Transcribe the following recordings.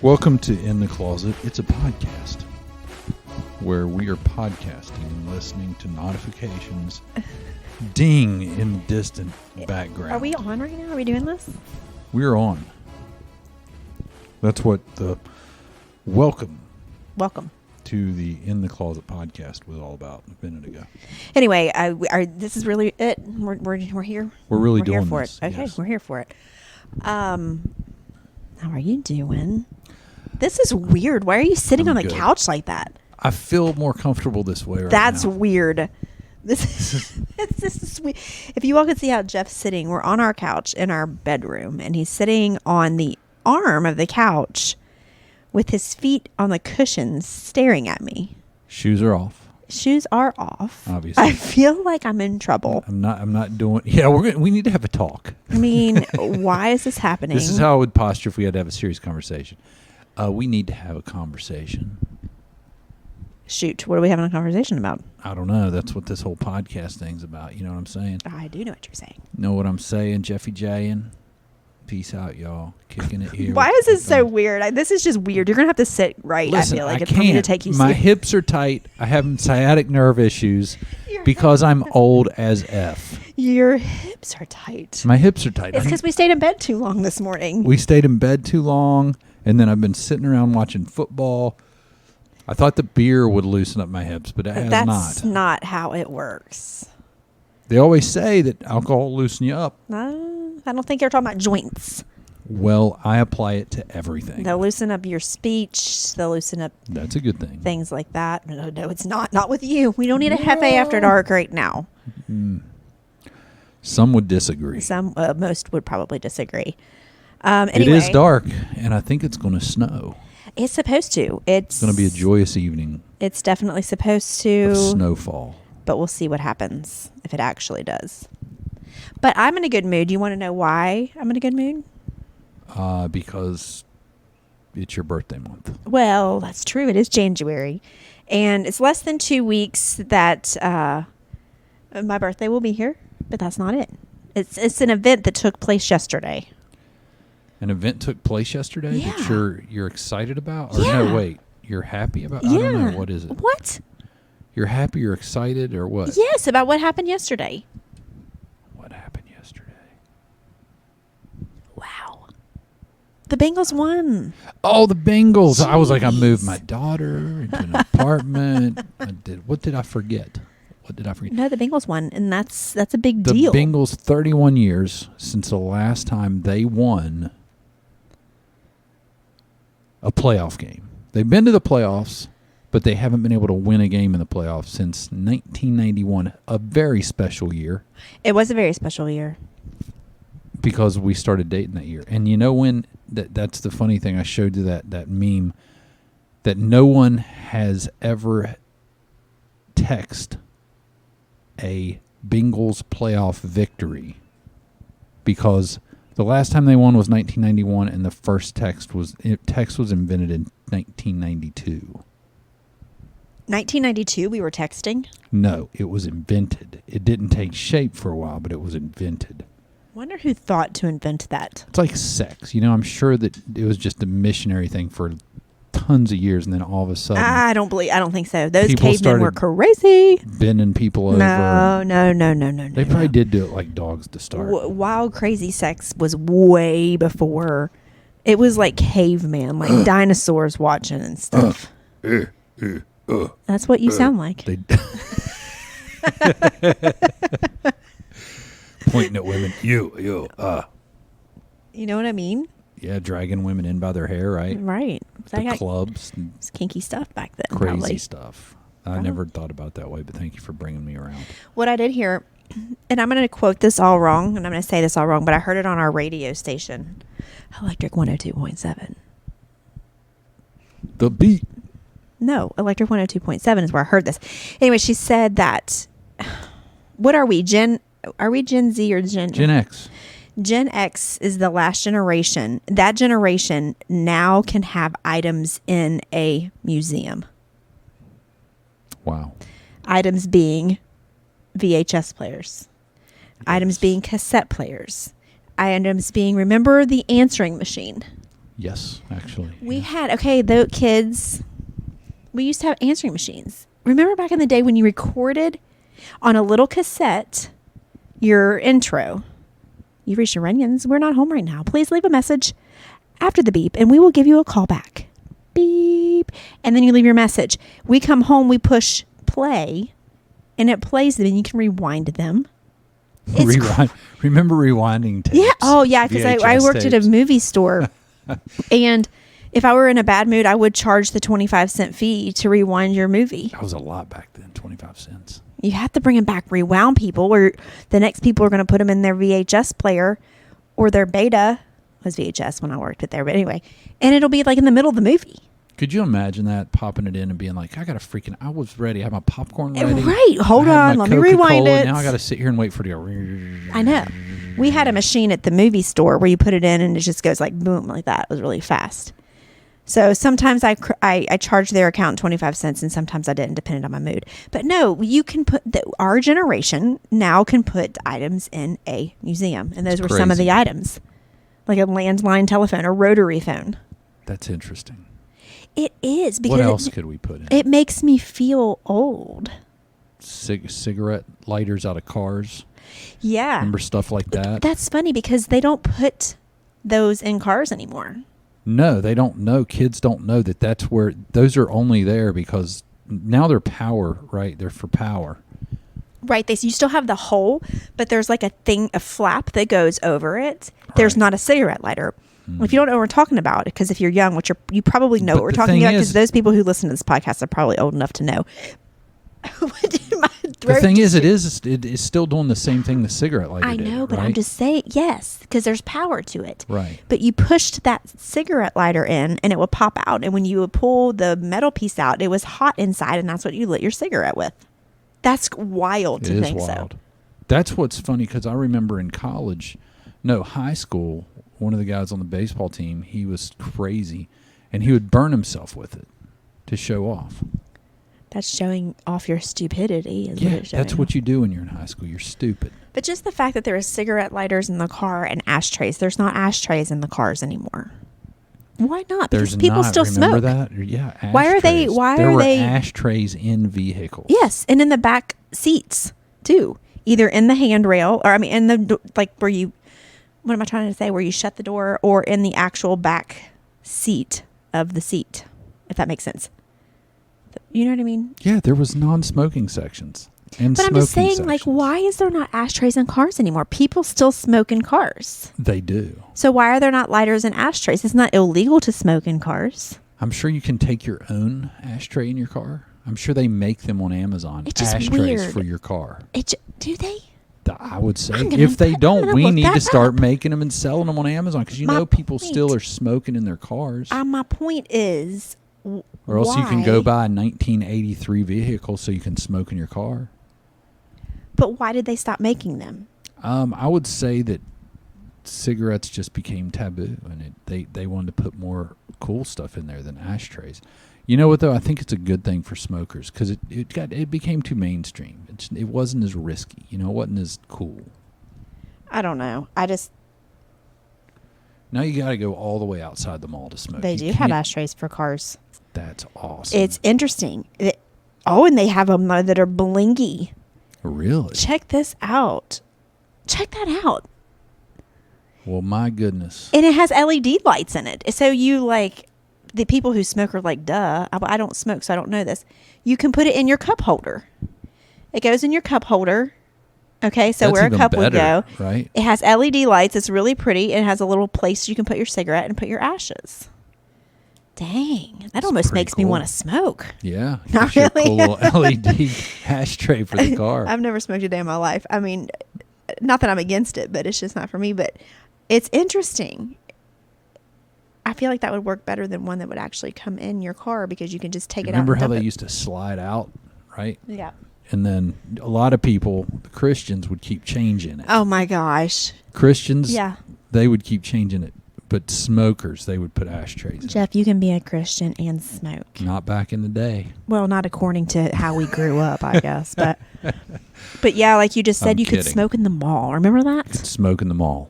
Welcome to In the Closet. It's a podcast where we are podcasting and listening to notifications ding in the distant background. Are we on right now? Are we doing this? We're on. That's what the welcome to the In the Closet podcast was all about a minute ago. Anyway, this is really it. We're here. We're really we're doing here for this. it. Okay, Yes. we're here for it. How are you doing? This is weird. Why are you sitting I'm on the good. couch like that? I feel more comfortable this way right That's now. weird. This is weird. If you all could see how Jeff's sitting, we're on our couch in our bedroom, and he's sitting on the arm of the couch with his feet on the cushions staring at me. Shoes are off. Shoes are off. Obviously. I feel like I'm in trouble. I'm not doing. Yeah, we need to have a talk. I mean, why is this happening? This is how I would posture if we had to have a serious conversation. We need to have a conversation. Shoot, what are we having a conversation about? I don't know. That's what this whole podcast thing's about. You know what I'm saying? I do know what you're saying. Know what I'm saying, Jeffy J? And peace out, y'all. Kicking it here. Why is this so weird? This is just weird. You're going to have to sit right, Listen, I feel like, I it's for me to can't. take you My serious. hips are tight. I have sciatic nerve issues because I'm old as F. Your hips are tight. My hips are tight. It's because we stayed in bed too long this morning. We stayed in bed too long, and then I've been sitting around watching football. I thought the beer would loosen up my hips, but it has That's not. not how it works. They always say that alcohol will loosen you up. I don't think you're talking about joints. Well, I apply it to everything. They'll loosen up your speech. They'll loosen up That's a good thing. things like that. No, it's not. Not with you. We don't need a Hefe after dark right now. Some would disagree. Most would probably disagree. It Anyway, is dark, and I think it's going to snow. It's supposed to. It's It's going to be a joyous evening It's definitely supposed of to. snowfall. But we'll see what happens if it actually does. But I'm in a good mood. You want to know why I'm in a good mood? Because it's your birthday month. Well, that's true. It is January. And it's less than 2 weeks that my birthday will be here. But that's not it. It's an event that took place yesterday. An event took place yesterday that Yeah. you're excited about? Or Yeah. no, wait. You're happy about? Yeah. I don't know. What is it? What? You're happy, you're excited, or what? Yes, about what happened yesterday. What happened yesterday? Wow. The Bengals won. Oh, the Bengals. I was like, I moved Jeez. my daughter into an apartment. What did I forget? No, the Bengals won, and that's a big The deal. Bengals, 31 years since the last time they won a playoff game. They've been to the playoffs, but they haven't been able to win a game in the playoffs since 1991, a very special year It was a very special year. because we started dating that year. And you know when, that's the funny thing, I showed you that meme, that no one has ever texted a Bengals playoff victory because the last time they won was 1991, and the first text was invented in 1992. 1992, we were texting. No, it was invented. It didn't take shape for a while, but it was invented. Wonder who thought to invent that. It's like sex. You know, I'm sure that it was just a missionary thing for tons of years, and then all of a sudden I don't think so. Those People cavemen were started crazy. bending people over. No. They probably did do it like dogs to start. Wild, crazy sex was way before. It was like caveman, like dinosaurs watching and stuff. That's what you sound like. They pointing at women. You. You know what I mean? Yeah, dragging women in by their hair, right? Right. So I The got clubs, and kinky stuff back then. crazy probably. stuff. I never thought about it that way, but thank you for bringing me around. What I did hear, and I'm going to quote this all wrong, and I'm going to say this all wrong, but I heard it on our radio station, Electric 102.7. The beat. No, Electric 102.7 is where I heard this. Anyway, she said that, what are we, are we Gen Z or Gen X. Gen X is the last generation. That generation now can have items in a museum. Wow. Items being VHS players. Items being cassette players. Items being, remember the answering machine? Yes, actually. We had, the kids, we used to have answering machines. Remember back in the day when you recorded on a little cassette your intro? You've reached your Renians. We're not home right now. Please leave a message after the beep, and we will give you a call back. Beep. And then you leave your message. We come home, we push play, and it plays them, and you can rewind them. Remember rewinding tapes? Yeah. Oh, yeah, because I worked at a movie store, and if I were in a bad mood, I would charge the 25-cent fee to rewind your movie. That was a lot back then, 25 cents. You have to bring them back rewound people, or the next people are going to put them in their VHS player or their beta. It was VHS when I worked it there, but anyway. And it'll be like in the middle of the movie. Could you imagine that, popping it in and being like, I was ready. I had my popcorn ready. Right. Hold on. Let me rewind it. Now I got to sit here and wait for it to go. I know. We had a machine at the movie store where you put it in and it just goes like boom, like that. It was really fast. So sometimes I charged their account 25 cents and sometimes I didn't, depending on my mood. But no, you can put, our generation now can put items in a museum. And those were some of the items. Like a landline telephone or rotary phone. That's interesting. It is. Because what else could we put in? It makes me feel old. Cigarette lighters out of cars. Yeah. Remember stuff like that? That's funny because they don't put those in cars anymore. No, they don't know. Kids don't know that's where those are only there because now they're power, right? They're for power. Right. You still have the hole, but there's like a flap that goes over it. Right. There's not a cigarette lighter. If you don't know what we're talking about, because if you're young, you probably know what we're talking about, because those people who listen to this podcast are probably old enough to know. The thing is, it is still doing the same thing the cigarette lighter I know, did, but right? I'm just saying, yes, because there's power to it. Right. But you pushed that cigarette lighter in, and it would pop out. And when you would pull the metal piece out, it was hot inside, and that's what you lit your cigarette with. That's wild to think so. That's what's funny, because I remember in high school, one of the guys on the baseball team, he was crazy, and he would burn himself with it to show off. That's showing off your stupidity. That's what you do when you're in high school. You're stupid. But just the fact that there are cigarette lighters in the car and ashtrays. There's not ashtrays in the cars anymore. Why not? Because people still smoke. Remember that? Yeah. Ashtrays. Why are they ashtrays in vehicles? Yes, and in the back seats too. Either in the handrail, or in the where you. What am I trying to say? Where you shut the door, or in the actual back seat of the seat, if that makes sense. You know what I mean? Yeah, there was non-smoking sections. But I'm just saying, why is there not ashtrays in cars anymore? People still smoke in cars. They do. So why are there not lighters and ashtrays? It's not illegal to smoke in cars. I'm sure you can take your own ashtray in your car. I'm sure they make them on Amazon. It's just ashtrays weird. For your car. Do they? I would say. If they don't, we need to start making them and selling them on Amazon, because people still are smoking in their cars. My point is, or else you can go buy a 1983 vehicle so you can smoke in your car. But why did they stop making them? I would say that cigarettes just became taboo, and they wanted to put more cool stuff in there than ashtrays. You know what, though? I think it's a good thing for smokers, because it became too mainstream. It wasn't as risky. It wasn't as cool. I don't know. Now you got to go all the way outside the mall to smoke. They do have ashtrays for cars. That's awesome. It's interesting. And they have them that are blingy. Really? Check this out. Check that out. Well, my goodness. And it has LED lights in it. So you the people who smoke are like, duh. I don't smoke, so I don't know this. You can put it in your cup holder. It goes in your cup holder. Okay, so That's where a cup would go. Right? It has LED lights. It's really pretty. It has a little place you can put your cigarette and put your ashes. Dang, that almost makes me want to smoke. Yeah. Not really. A cool little LED ashtray for the car. I've never smoked a day in my life. Not that I'm against it, but it's just not for me. But it's interesting. I feel like that would work better than one that would actually come in your car, because you can just take it out. Remember how they used to slide out, right? Yeah. And then a lot of people, the Christians, would keep changing it. Oh, my gosh. Christians, yeah, they would keep changing it. But smokers, they would put ashtrays in. Jeff, you can be a Christian and smoke. Not back in the day. Well, not according to how we grew up, I guess. But yeah, like you just said, you could smoke in the mall. Remember that? Smoke in the mall.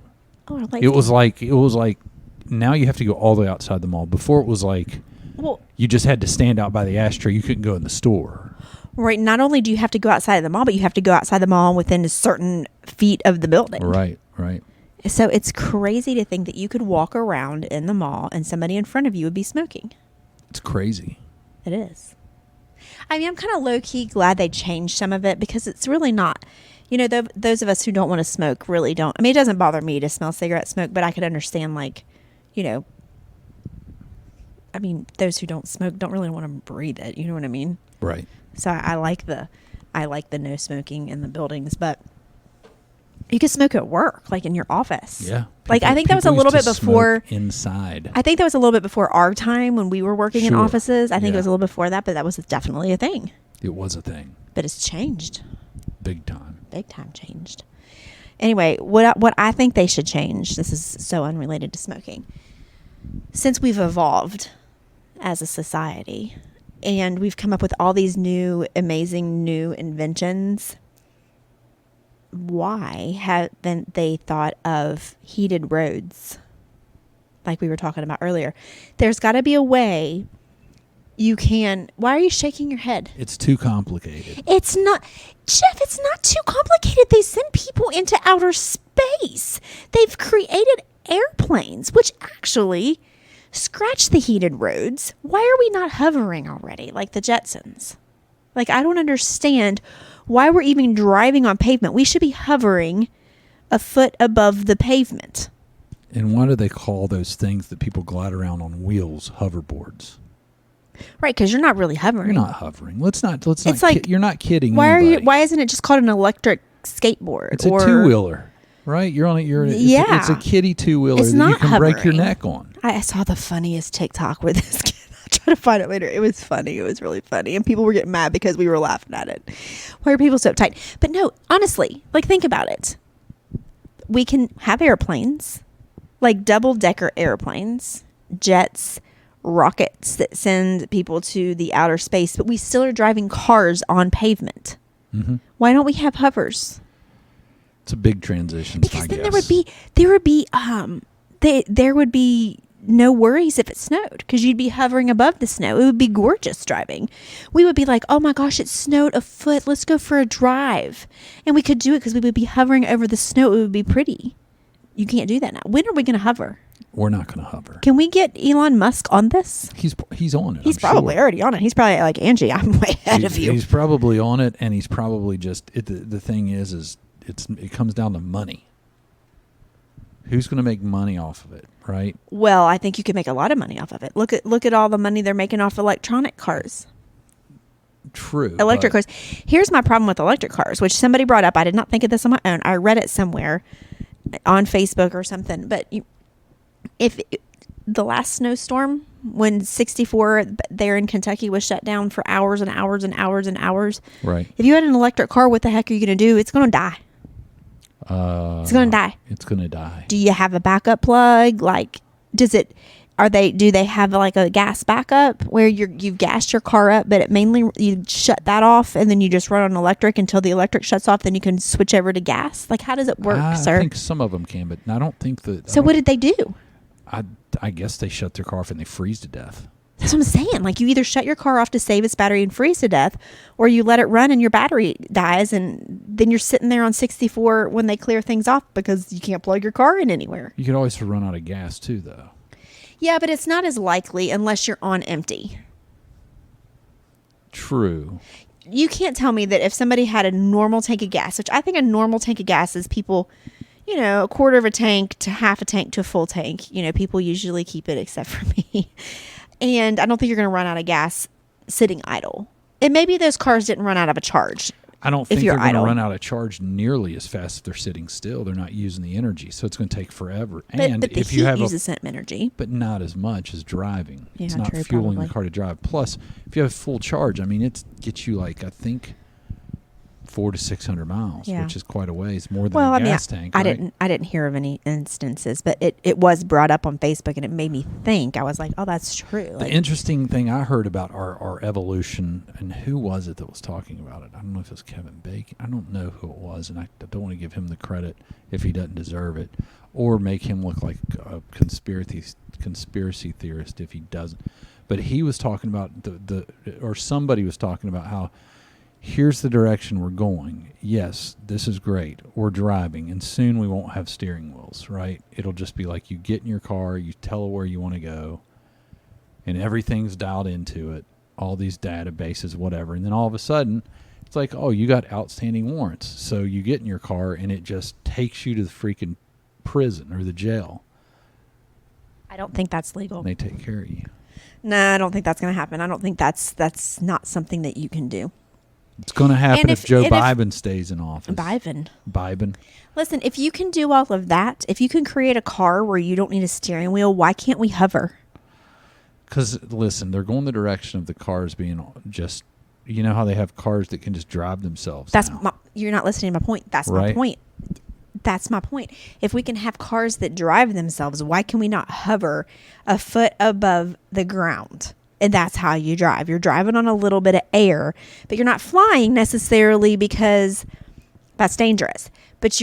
Oh, it was like now you have to go all the way outside the mall. Before it was like you just had to stand out by the ashtray. You couldn't go in the store. Right. Not only do you have to go outside of the mall, but you have to go outside the mall within a certain feet of the building. Right, right. So it's crazy to think that you could walk around in the mall and somebody in front of you would be smoking. It's crazy. It is. I mean, I'm kind of low-key glad they changed some of it because it's really not, you know, those of us who don't want to smoke really don't. I mean, it doesn't bother me to smell cigarette smoke, but I could understand, like, you know, I mean, those who don't smoke don't really want to breathe it. You know what I mean? Right. So I like the no smoking in the buildings, but you can smoke at work, like in your office. Yeah. Like I think that was a little bit before inside. I think that was a little bit before our time when we were working in offices. I think it was a little before that, but that was definitely a thing. It was a thing. But it's changed. Big time. Big time changed. Anyway, what I think they should change, this is so unrelated to smoking. Since we've evolved as a society and we've come up with all these new, amazing new inventions, why haven't they thought of heated roads like we were talking about earlier? There's got to be a way you can. Why are you shaking your head? It's too complicated. It's not, Jeff, it's not too complicated. They send people into outer space. They've created airplanes, which actually scratch the heated roads. Why are we not hovering already like the Jetsons? Like, I don't understand why we're even driving on pavement. We should be hovering a foot above the pavement. And why do they call those things that people glide around on wheels hoverboards? Right, because you're not really hovering. You're not hovering. Let's not. It's like, you're not kidding. Why anybody. are you? Why isn't it just called an electric skateboard? It's a two-wheeler, right? You're on it. It's a kiddie two-wheeler that you can break your neck on. I saw the funniest TikTok with this kid. I'll try to find it later. It was funny. It was really funny, and people were getting mad because we were laughing at it. Why are people so uptight? But no, honestly, like, think about it. We can have airplanes, like double-decker airplanes, jets, rockets that send people to the outer space, but we still are driving cars on pavement. Mm-hmm. Why don't we have hovers? It's a big transition. Because then there would be no worries if it snowed, because you'd be hovering above the snow. It would be gorgeous driving. We would be like, oh my gosh, it snowed a foot. Let's go for a drive. And we could do it because we would be hovering over the snow. It would be pretty. You can't do that now. When are we going to hover? We're not going to hover. Can we get Elon Musk on this? He's on it. He's probably already on it. He's probably like, Angie, I'm way ahead of you. He's probably on it, and he's probably just the thing is it comes down to money. Who's going to make money off of it, right? Well, I think you could make a lot of money off of it. Look at all the money they're making off electronic cars. True. Electric cars. Here's my problem with electric cars, which somebody brought up. I did not think of this on my own. I read it somewhere on Facebook or something. But if the last snowstorm, when 64 there in Kentucky was shut down for hours and hours and hours and hours. Right. If you had an electric car, what the heck are you going to do? It's going to die. It's going to die. It's going to die. Do you have a backup plug? Like, do they have like a gas backup where you've gassed your car up, but it mainly you shut that off and then you just run on electric until the electric shuts off, then you can switch over to gas? Like, how does it work, sir? I think some of them can, but I don't think that. So what did they do? I guess they shut their car off and they freeze to death. That's what I'm saying. Like, you either shut your car off to save its battery and freeze to death, or you let it run and your battery dies, and then you're sitting there on 64 when they clear things off because you can't plug your car in anywhere. You could always run out of gas too, though. Yeah, but it's not as likely unless you're on empty. True. You can't tell me that if somebody had a normal tank of gas, which I think a normal tank of gas is people, a quarter of a tank to half a tank to a full tank. People usually keep it except for me. And I don't think you're going to run out of gas sitting idle. And maybe those cars didn't run out of a charge. I don't think they're going to run out of charge nearly as fast if they're sitting still. They're not using the energy, so it's going to take forever. But the heat uses some energy. But not as much as driving. Yeah, it's not true, fueling the car to drive. Plus, if you have full charge, it gets you I think 400 to 600 miles, Yeah. which is quite a ways, more than Well, a I mean, gas tank. I right? didn't hear of any instances, but it was brought up on Facebook, and it made me think. I was like, oh, that's true. The Like, interesting thing I heard about our evolution, and who was it that was talking about it? I don't know if it was Kevin Bacon. I don't know who it was, and I don't want to give him the credit if he doesn't deserve it, or make him look like a conspiracy theorist if he doesn't. But he was talking about or somebody was talking about how here's the direction we're going. Yes, this is great. We're driving, and soon we won't have steering wheels, right? It'll just be like you get in your car, you tell it where you want to go, and everything's dialed into it, all these databases, whatever. And then all of a sudden, it's like, oh, you got outstanding warrants. So you get in your car, and it just takes you to the freaking prison or the jail. I don't think that's legal. And they take care of you. No, I don't think that's going to happen. I don't think that's not something that you can do. It's going to happen if Joe if Biden stays in office. Biden. Listen, if you can do all of that, if you can create a car where you don't need a steering wheel, why can't we hover? Because, listen, they're going the direction of the cars being just, you know how they have cars that can just drive themselves. You're not listening to my point. That's Right. my point. That's my point. If we can have cars that drive themselves, why can we not hover a foot above the ground? And that's how you drive. You're driving on a little bit of air, but you're not flying necessarily because that's dangerous. But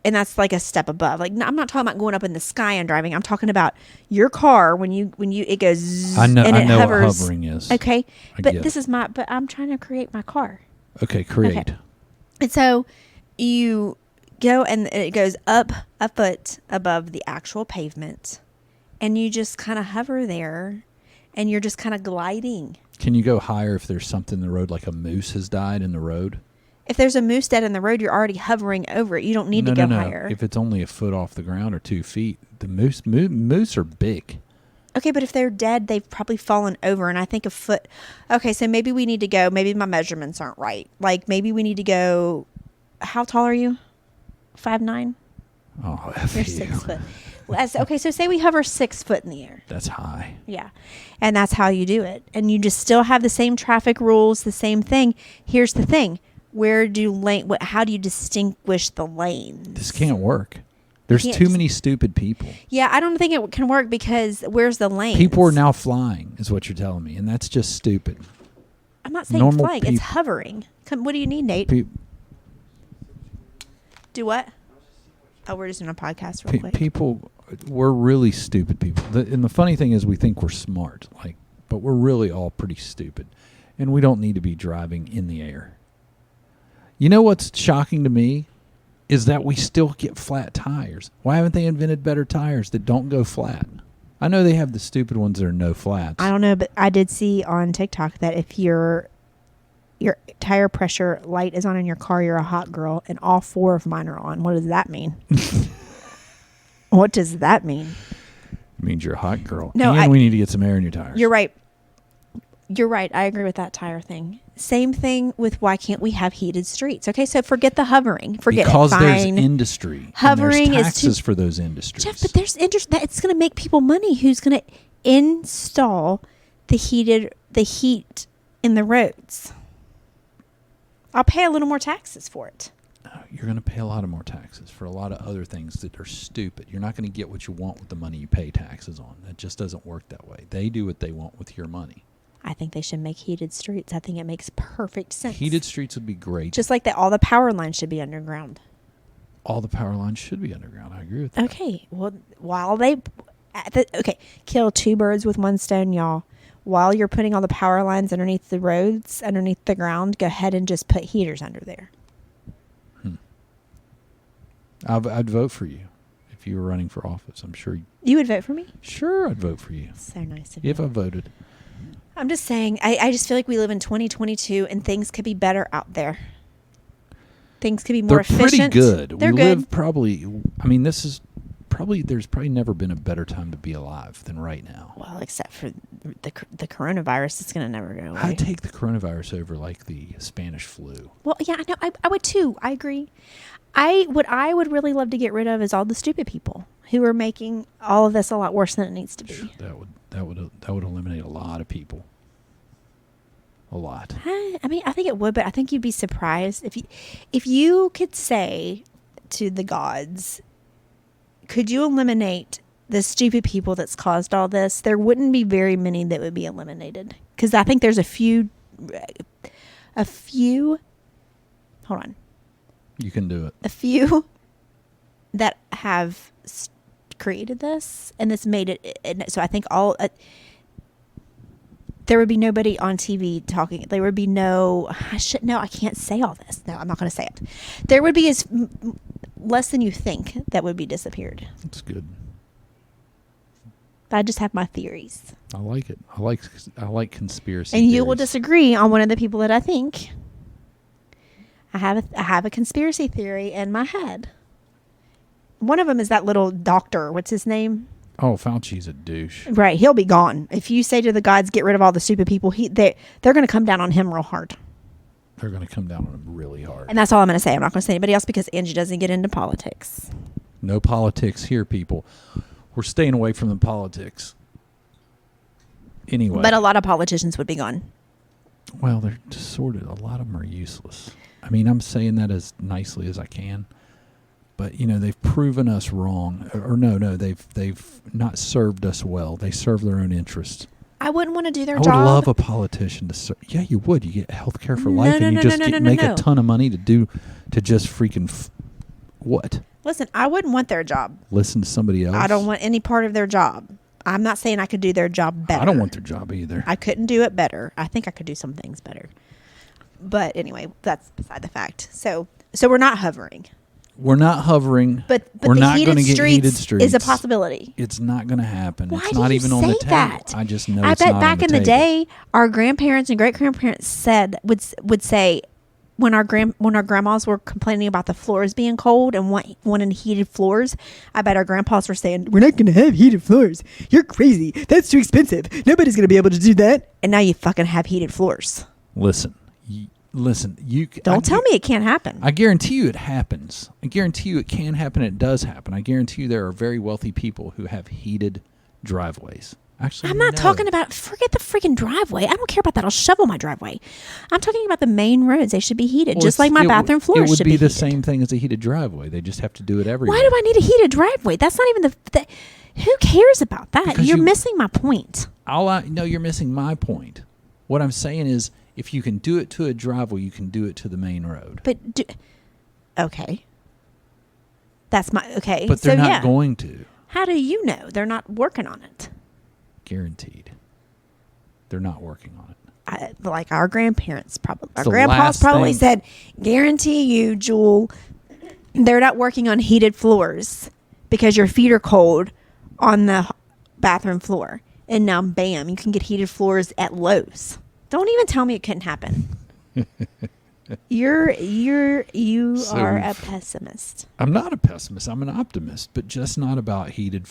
and that's like a step above. Like, I'm not talking about going up in the sky and driving. I'm talking about your car when it goes zzz, I know and it hovers. what hovering is. Okay, but get but I'm trying to create my car. Okay, create. Okay. And so you go and it goes up a foot above the actual pavement, and you just kind of hover there, and you're just kind of gliding. Can you go higher if there's something in the road, like a moose has died in the road? If there's a moose dead in the road, you're already hovering over it. You don't need to go higher. If it's only a foot off the ground or 2 feet, the moose are big. Okay, but if they're dead, they've probably fallen over, and I think a foot. Okay, so maybe we need to go. Maybe my measurements aren't right. Like, maybe we need to go. How tall are you? 5'9"? Oh, You're 6 foot. Okay, so say we hover 6 foot in the air. That's high. Yeah. And that's how you do it. And you just still have the same traffic rules, the same thing. Here's the thing. How do you distinguish the lanes? This can't work. There's too many stupid people. Yeah, I don't think it can work because where's the lane? People are now flying, is what you're telling me, and that's just stupid. I'm not saying Normal flying. It's hovering. What do you need, Nate? Do what? Oh, we're just doing a podcast real quick. People, we're really stupid people. And the funny thing is we think we're smart, but we're really all pretty stupid. And we don't need to be driving in the air. You know what's shocking to me is that we still get flat tires. Why haven't they invented better tires that don't go flat? I know they have the stupid ones that are no flats. I don't know, but I did see on TikTok that if your tire pressure light is on in your car, you're a hot girl, and all 4 of mine are on. What does that mean? What does that mean? It means you're a hot girl. No, and we need to get some air in your tires. You're right. I agree with that tire thing. Same thing with why can't we have heated streets? Okay, so forget the hovering. Because it. there's Fine. industry. Hovering and there's is taxes for those industries. Jeff, but there's interest. It's going to make people money. Who's going to install the heat in the roads? I'll pay a little more taxes for it. You're going to pay a lot of more taxes for a lot of other things that are stupid. You're not going to get what you want with the money you pay taxes on. That just doesn't work that way. They do what they want with your money. I think they should make heated streets. I think it makes perfect sense. Heated streets would be great. Just like that, all the power lines should be underground. All the power lines should be underground. I agree with that. Okay. Well, kill 2 birds with 1 stone, y'all. While you're putting all the power lines underneath the roads, underneath the ground, go ahead and just put heaters under there. I'd vote for you if you were running for office. I'm sure you would vote for me. Sure, I'd vote for you. So nice of you. If I voted. I'm just saying, I just feel like we live in 2022 and things could be better out there. Things could be more efficient. They're pretty good. They're good. There's probably never been a better time to be alive than right now. Well, except for the coronavirus, it's going to never go away. I'd take the coronavirus over like the Spanish flu. Well, yeah, I know. I would too. I agree. What I would really love to get rid of is all the stupid people who are making all of this a lot worse than it needs to be. That would eliminate a lot of people. a lot. I mean, I think it would, but I think you'd be surprised if you could say to the gods, could you eliminate the stupid people that's caused all this? There wouldn't be very many that would be eliminated, because I think there's a few. Hold on. You can do it. A few that have created this, and this made it. And so I think there would be nobody on TV talking. There would be I can't say all this. No, I'm not going to say it. There would be less than you think that would be disappeared. That's good. I just have my theories. I like it. I like conspiracy and theories. You will disagree on one of the people that I think. I have a conspiracy theory in my head. One of them is that little doctor. What's his name? Oh, Fauci's a douche. Right. He'll be gone. If you say to the gods, get rid of all the stupid people, they're going to come down on him real hard. They're going to come down on him really hard. And that's all I'm going to say. I'm not going to say anybody else because Angie doesn't get into politics. No politics here, people. We're staying away from the politics. Anyway. But a lot of politicians would be gone. Well, they're just a lot of them are useless. I mean, I'm saying that as nicely as I can. But, they've proven us wrong. Or no, they've not served us well. They serve their own interests. I wouldn't want to do their job. I would love a politician to serve. Yeah, you would. You get health care for life, and you just make a ton of money to just freaking what? Listen, I wouldn't want their job. Listen to somebody else. I don't want any part of their job. I'm not saying I could do their job better. I don't want their job either. I couldn't do it better. I think I could do some things better. But anyway, that's beside the fact. So we're not hovering. We're not hovering. But we're the not heated get heated streets is a possibility. It's not going to happen. Why it's not even on the table. That? I just know. I it's bet not back on the in the day, our grandparents and great grandparents would say when our grandmas were complaining about the floors being cold and wanting heated floors, I bet our grandpas were saying, "We're not going to have heated floors. You're crazy. That's too expensive. Nobody's going to be able to do that." And now you fucking have heated floors. Listen. You don't tell me it can't happen. I guarantee you it happens. I guarantee you it can happen. It does happen. I guarantee you there are very wealthy people who have heated driveways. Actually, I'm not talking about, forget the freaking driveway. I don't care about that. I'll shovel my driveway. I'm talking about the main roads. They should be heated, just like my bathroom floors should be heated. It would be the same thing as a heated driveway. They just have to do it everywhere. Why do I need a heated driveway? That's not even who cares about that? Because you're missing my point. No, you're missing my point. What I'm saying is, if you can do it to a driveway, you can do it to the main road. Okay. That's okay. But they're not going to. How do you know? They're not working on it. Guaranteed. They're not working on it. Like our grandparents probably. Our grandpas probably said, guarantee you, Jewel, they're not working on heated floors because your feet are cold on the bathroom floor. And now, bam, you can get heated floors at Lowe's. Don't even tell me it couldn't happen. You are a pessimist. I'm not a pessimist. I'm an optimist, but just not about heated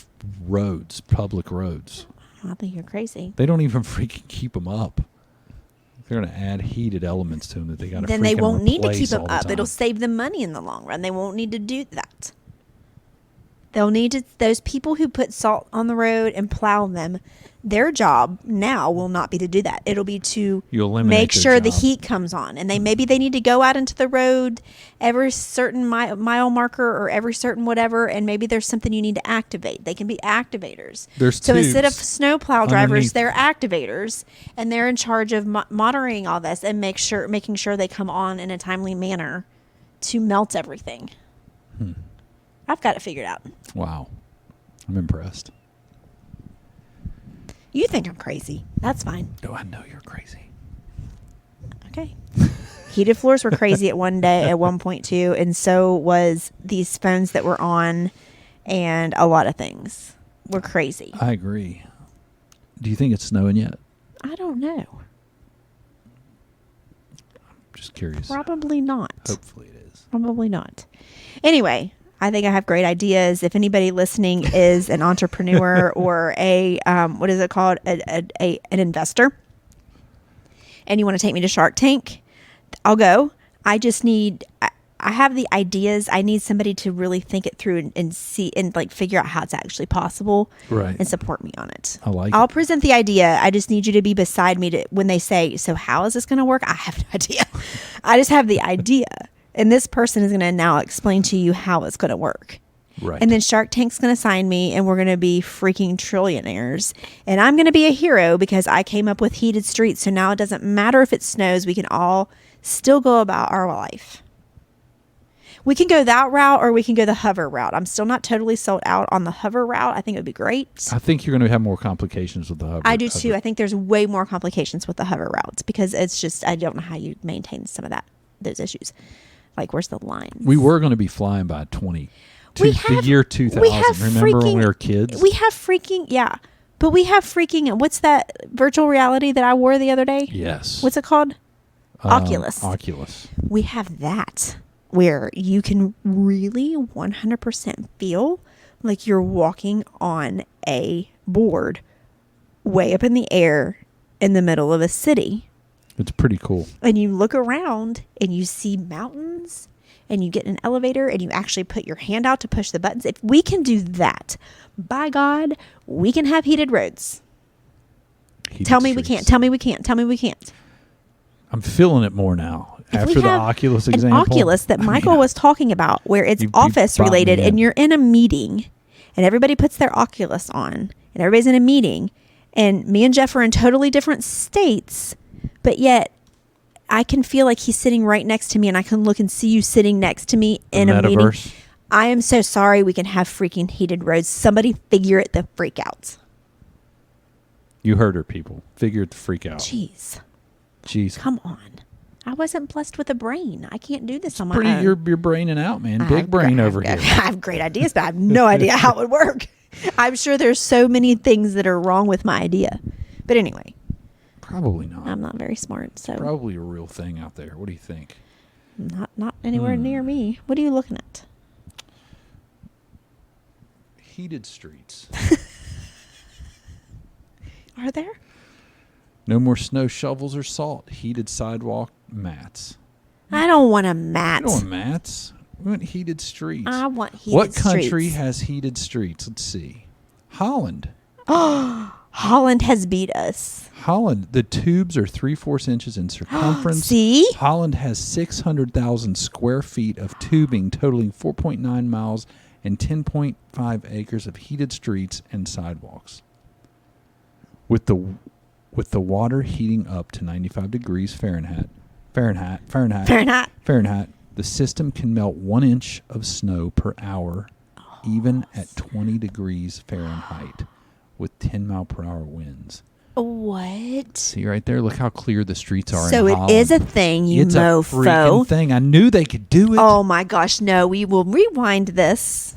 roads, public roads. I think you're crazy. They don't even freaking keep them up. They're going to add heated elements to them that they got to. Then they won't need to keep them up. It'll save them money in the long run. They won't need to do that. They'll need to. Those people who put salt on the road and plow them, their job now will not be to do that. It'll be to make sure the heat comes on. And maybe they need to go out into the road every certain mile marker or every certain whatever. And maybe there's something you need to activate. They can be activators. So instead of snowplow drivers, they're activators, and they're in charge of monitoring all this and making sure they come on in a timely manner to melt everything. I've got it figured out. Wow. I'm impressed. You think I'm crazy. That's fine. No, I know you're crazy. Okay. Heated floors were crazy at one point too, and so was these phones that were on, and a lot of things were crazy. I agree. Do you think it's snowing yet? I don't know. I'm just curious. Probably not. Hopefully it is. Probably not. Anyway, I think I have great ideas. If anybody listening is an entrepreneur or a what is it called, an investor, and you want to take me to Shark Tank, I'll go. I just need I have the ideas. I need somebody to really think it through and see and like figure out how it's actually possible, Right. and support me on it. I like I'll it. present the idea. I just need you to be beside me to when they say, "So how is this going to work?" I have no idea. I just have the idea, and this person is going to now explain to you how it's going to work. Right. And then Shark Tank's going to sign me, and we're going to be freaking trillionaires. And I'm going to be a hero because I came up with heated streets. So now it doesn't matter if it snows. We can all still go about our life. We can go that route, or we can go the hover route. I'm still not totally sold out on the hover route. I think it would be great. I think you're going to have more complications with the hover. I do too. I think there's way more complications with the hover routes because it's just, I don't know how you maintain some of those issues. Like, where's the lines? We were going to be flying by We the have- year 2000. we have Remember when freaking- we were kids? We have freaking, yeah. But we have freaking, what's that virtual reality that I wore the other day? Yes. What's it called? Oculus. Oculus. We have that where you can really 100% feel like you're walking on a board way up in the air in the middle of a city. It's pretty cool. And you look around and you see mountains, and you get in an elevator and you actually put your hand out to push the buttons. If we can do that, by God, we can have heated roads. Tell me we can't. Tell me we can't. Tell me we can't. I'm feeling it more now. If we After the have Oculus an example. Oculus that Michael was talking about, where it's You office brought me related, and in. you're in a meeting, and everybody puts their Oculus on, and everybody's in a meeting, and me and Jeff are in totally different states, but yet I can feel like he's sitting right next to me, and I can look and see you sitting next to me in a meeting. Metaverse. I am so sorry. We can have freaking heated roads. Somebody figure it the freak out. You heard her, people. Figure it the freak out. Jeez, Jeez. come on. I wasn't blessed with a brain. I can't do this on my Pretty, own. you're braining out, man. I Big have brain gre- over I here. have great ideas, but I have no idea how it would work. I'm sure there's so many things that are wrong with my idea. But anyway, Probably not. I'm not very smart, so Probably a real thing out there. What do you think? not anywhere near me. What are you looking at? Heated streets. Are there? No more snow shovels or salt. Heated sidewalk mats. I don't want a mat. You know what mats? We want heated streets. I want heated What country streets. has heated streets? Let's see. Holland. Holland has beat us. Holland. The tubes are 3/4 inches in circumference. See? Holland has 600,000 square feet of tubing, totaling 4.9 miles and 10.5 acres of heated streets and sidewalks. With the water heating up to 95 degrees Fahrenheit, the system can melt 1 inch of snow per hour, even at 20 degrees Fahrenheit, with 10-mile-per-hour winds. What? See right there? Look how clear the streets are So in it Holland. is a thing, you It's a mofo. freaking thing. I knew they could do it. Oh my gosh, no. We will rewind this.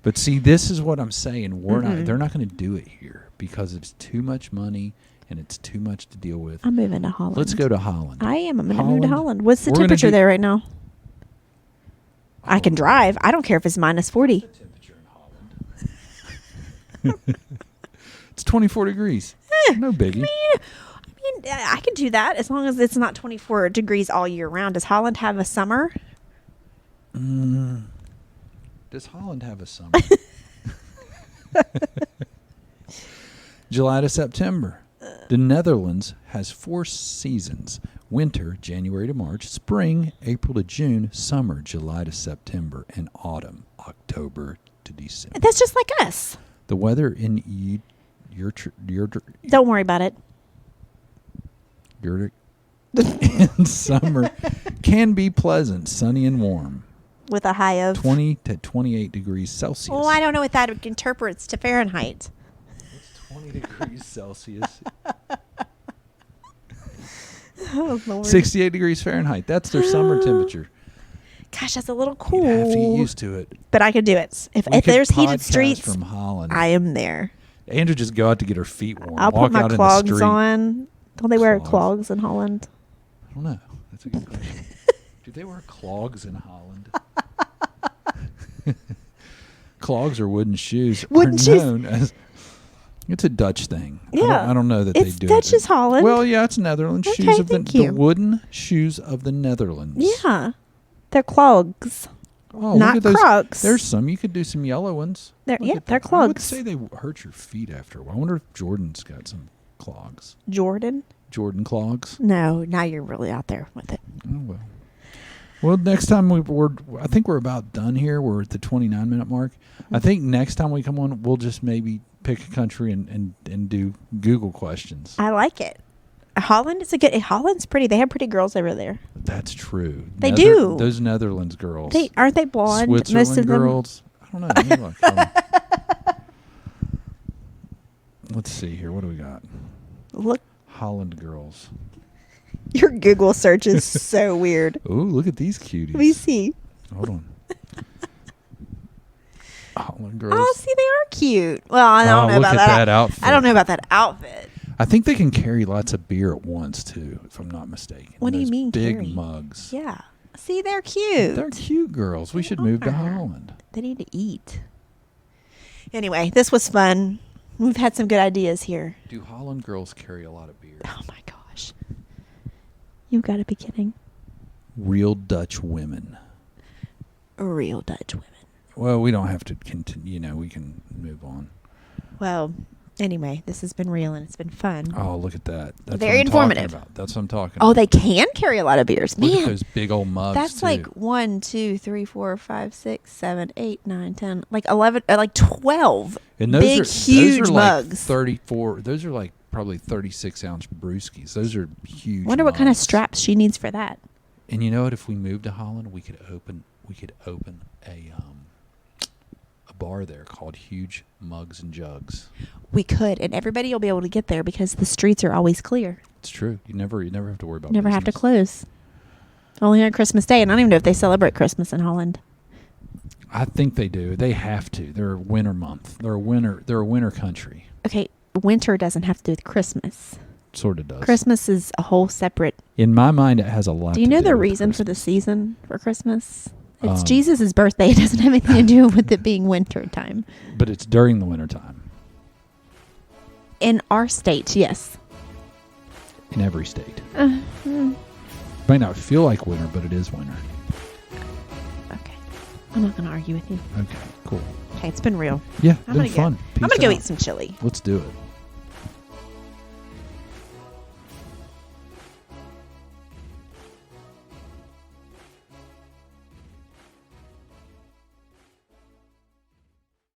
But see, this is what I'm saying. They're not going to do it here because it's too much money and it's too much to deal with. I'm moving to Holland. Let's go to Holland. I am. I'm going to move to Holland. What's the We're gonna temperature do- there right now? I can drive. I don't care if it's minus 40. What's the temperature in Holland? It's 24 degrees. No biggie. I mean, I can do that as long as it's not 24 degrees all year round. Does Holland have a summer? Does Holland have a summer? July to September. The Netherlands has 4 seasons: winter, January to March; spring, April to June; summer, July to September; and autumn, October to December. That's just like us. The weather in your Don't worry about it. in summer can be pleasant, sunny and warm, With a high of 20 to 28 degrees Celsius. Oh, I don't know what that interprets to Fahrenheit. 20 degrees Celsius. Oh, Lord. 68 degrees Fahrenheit. That's their summer temperature. Gosh, that's a little You'd cool. have to get used to it. But I could do it. If We could there's heated podcast streets, from Holland. I am there. Andrew just go out to get her feet warm. I'll walk put my out clogs in the street. on. Don't they wear Clogs. clogs in Holland? I don't know. That's a good question. Do they wear clogs in Holland? Clogs are wooden shoes. Wooden are shoes. known as. It's a Dutch thing. Yeah. I don't know that It's they do Dutch it. is Holland. Well, yeah, it's Netherlands. Okay, Shoes of thank the you. wooden shoes of the Netherlands. Yeah. They're clogs. Oh, Not look at those. Crocs. There's some. You could do some yellow ones. They're Look at they're that. I would clogs. say they hurt your feet after a while. I wonder if Jordan's got some clogs. Jordan? Jordan clogs. No, now you're really out there with it. Oh well. Well, next time I think we're about done here. We're at the 29-minute mark. I think next time we come on, we'll just maybe pick a country and do Google questions. I like it. Holland is Holland's pretty. They have pretty girls over there. That's true. They do. Those Netherlands girls. Aren't they blonde? Switzerland Most of them. girls. I don't know. Let me look. Let's see here. What do we got? Look, Holland girls. your Google search is so weird. Ooh, look at these cuties. Let me see. Hold on. Holland girls. Oh, see, they are cute. Well, I don't know look about at that outfit. I don't know about that outfit. I think they can carry lots of beer at once too, if I'm not mistaken. What do you Those mean big carry? mugs. Yeah. See, they're cute. They're cute girls. We should move to Holland. They need to eat. Anyway, this was fun. We've had some good ideas here. Do Holland girls carry a lot of beer? Oh my gosh. You've got to be kidding. Real Dutch women. Real Dutch women. Well, we don't have to continue. We can move on. Well, anyway, this has been real and it's been fun. Oh, look at that. That's Very what I'm informative. talking about. That's what I'm talking Oh, about. they can carry a lot of beers. Look Man, at those big old mugs. that's too. like 1, 2, 3, 4, 5, 6, 7, 8, 9, 10, like 11, like 12 and those big, are, huge those are mugs. Like 34. Those are like probably 36-ounce brewskis. Those are huge. Wonder what kind of mugs. straps she needs for that. And you know what? If we moved to Holland, we could open a bar there called Huge Mugs and Jugs. We could, and everybody will be able to get there because the streets are always clear. It's true. You never have to worry about. Never have to business. close. Only on Christmas Day, and I don't even know if they celebrate Christmas in Holland. I think they do. They have to. They're a winter month. They're a winter country. Okay, winter doesn't have to do with Christmas. Sort of does. Christmas is a whole separate. In my mind, it has a lot. Do you to know do the with reason for the Christmas. season for Christmas? It's Um, Jesus' birthday. It doesn't have anything to do with it being winter time. But it's during the winter time. In our state, yes. In every state. Might not feel like winter, but it is winter. Okay. I'm not going to argue with you. Okay, cool. Okay, it's been real. Yeah, I'm been gonna fun. I'm Peace going to go out. eat some chili. Let's do it.